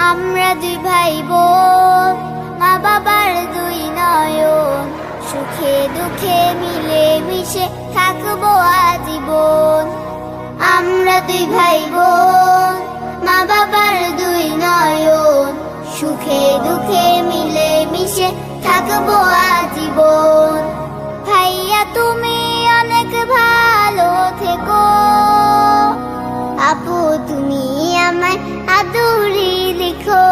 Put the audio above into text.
আমরা দুই ভাই বোন, মা বাবার দুই নয়ন, সুখে দুঃখে মিলে মিশে থাকবো আজীবন। আমরা দুই ভাই বোন, মা বাবার দুই নয়ন, সুখে দুঃখে মিলে মিশে থাকবো আজীবন। ভাইয়া তুমি অনেক ভালো থেকো, আপু তুমি আমায় আদুরি লিখো।